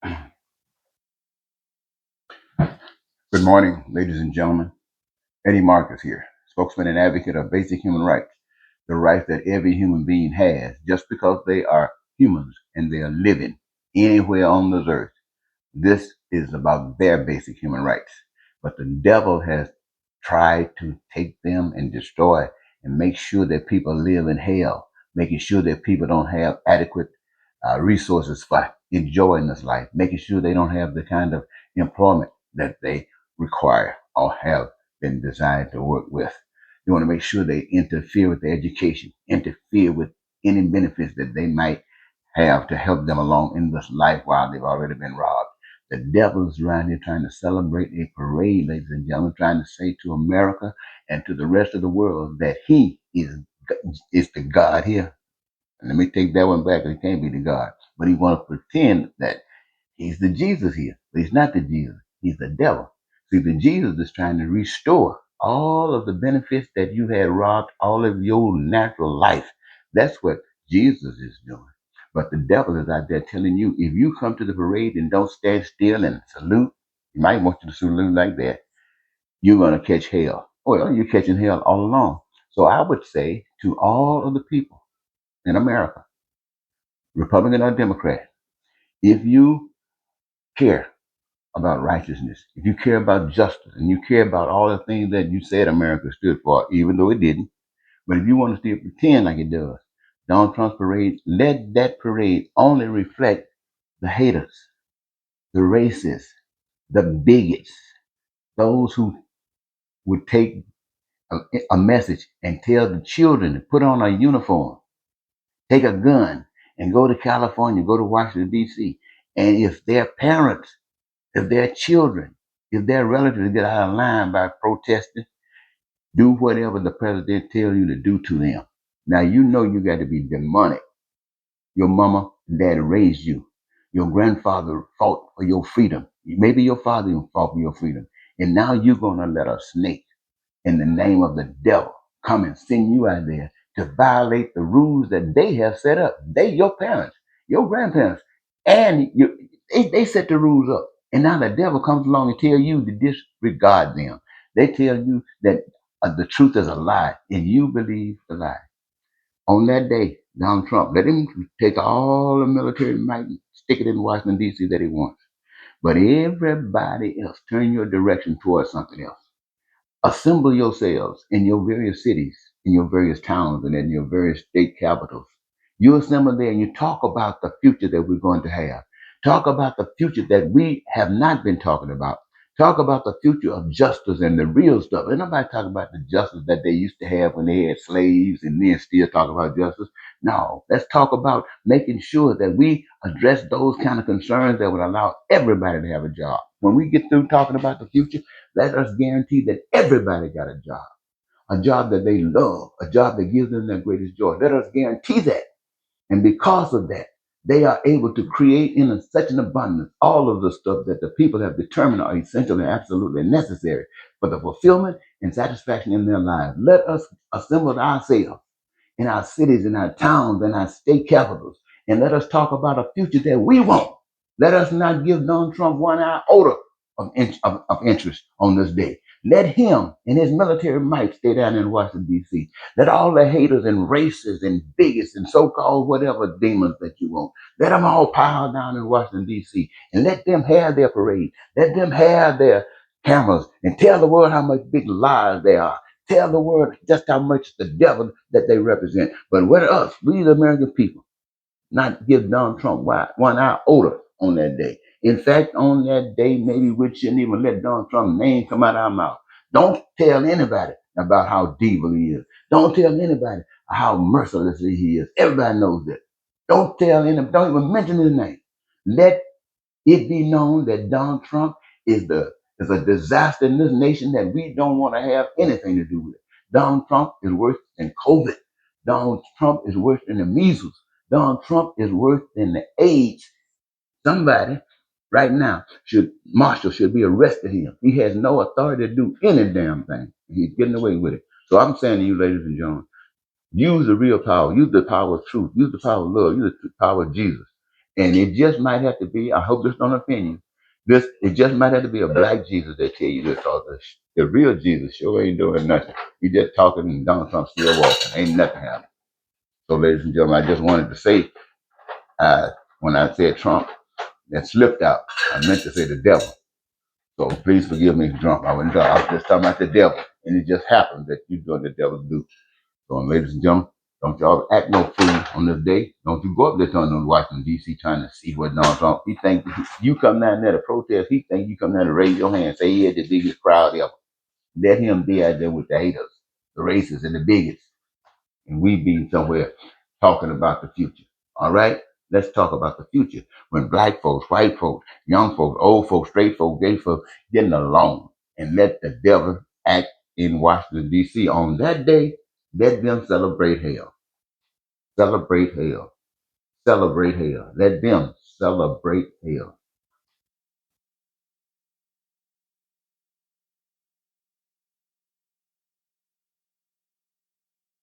Good morning, ladies and gentlemen. Eddie Marcus here, spokesman and advocate of basic human rights, the rights that every human being has just because they are humans and they are living anywhere on this earth. This is about their basic human rights. But the devil has tried to take them and destroy and make sure that people live in hell, making sure that people don't have adequate resources for enjoying this life, making sure they don't have the kind of employment that they require or have been designed to work with. They want to make sure they interfere with their education, interfere with any benefits that they might have to help them along in this life while they've already been robbed. The devil's around here trying to celebrate a parade, ladies and gentlemen, trying to say to America and to the rest of the world that he is the God here. And let me take that one back. He can't be the God, but he want to pretend that he's the Jesus here, but he's not the Jesus. He's the devil. See, the Jesus is trying to restore all of the benefits that you had robbed all of your natural life. That's what Jesus is doing. But the devil is out there telling you, if you come to the parade and don't stand still and salute, he might want you to salute like that, you're going to catch hell. Well, you're catching hell all along. So I would say to all of the people in America, Republican or Democrat, if you care about righteousness, if you care about justice, and you care about all the things that you said America stood for, even though it didn't, but if you want to still pretend like it does, Donald Trump's parade, let that parade only reflect the haters, the racists, the bigots, those who would take a message and tell the children to put on a uniform, take a gun, and go to California, go to Washington, D.C. And if their parents, if their children, if their relatives get out of line by protesting, do whatever the president tells you to do to them. Now you know you got to be demonic. Your mama and daddy raised you. Your grandfather fought for your freedom. Maybe your father even fought for your freedom. And now you're gonna let a snake in the name of the devil come and send you out there to violate the rules that they have set up. They, your parents, your grandparents, and they set the rules up. And now the devil comes along and tell you to disregard them. They tell you that the truth is a lie, and you believe the lie. On that day, Donald Trump, let him take all the military might and stick it in Washington, D.C. that he wants. But everybody else, turn your direction towards something else. Assemble yourselves in your various cities, in your various towns, and in your various state capitals. You assemble there and you talk about the future that we're going to have. Talk about the future that we have not been talking about. Talk about the future of justice and the real stuff. And nobody talk about the justice that they used to have when they had slaves and then still talk about justice. No, let's talk about making sure that we address those kind of concerns that would allow everybody to have a job. When we get through talking about the future, let us guarantee that everybody got a job that they love, a job that gives them their greatest joy. Let us guarantee that. And because of that, they are able to create in such an abundance all of the stuff that the people have determined are essential and absolutely necessary for the fulfillment and satisfaction in their lives. Let us assemble ourselves in our cities, in our towns, in our state capitals, and let us talk about a future that we want. Let us not give Donald Trump 1 iota of interest on this day. Let him and his military might stay down in Washington, D.C. Let all the haters and racists and bigots and so-called whatever demons that you want, let them all pile down in Washington, D.C. and let them have their parade. Let them have their cameras and tell the world how much big lies they are. Tell the world just how much the devil that they represent. But with us, we the American people, not give Donald Trump 1 iota on that day. In fact, on that day, maybe we shouldn't even let Donald Trump's name come out of our mouth. Don't tell anybody about how evil he is. Don't tell anybody how mercilessly he is. Everybody knows that. Don't tell anybody, don't even mention his name. Let it be known that Donald Trump is a disaster in this nation that we don't want to have anything to do with. Donald Trump is worse than COVID. Donald Trump is worse than the measles. Donald Trump is worse than the AIDS. Somebody right now Marshall should be arrested him. He has no authority to do any damn thing. He's getting away with it. So I'm saying to you, ladies and gentlemen, use the real power. Use the power of truth. Use the power of love. Use the power of Jesus. And it just might have to be, I hope this don't offend you. This, it just might have to be a black Jesus that tell you this, because the real Jesus sure ain't doing nothing. He just talking and Donald Trump still walking. Ain't nothing happening. So, ladies and gentlemen, I just wanted to say, when I said Trump, that slipped out. I meant to say the devil. So please forgive me, drunk. I was just talking about the devil. And it just happened that you're doing the devil's do. So, ladies and gentlemen, don't y'all act no fool on this day. Don't you go up there to Washington, D.C. trying to see what Donald Trump. He think you come down there to protest. He think you come down to raise your hand, say he had the biggest crowd ever. Let him be out there with the haters, the racists, and the bigots. And we be somewhere talking about the future. All right? Let's talk about the future. When black folks, white folks, young folks, old folks, straight folks, gay folks getting along, and let the devil act in Washington, D.C. on that day, let them celebrate hell. Celebrate hell. Celebrate hell. Let them celebrate hell.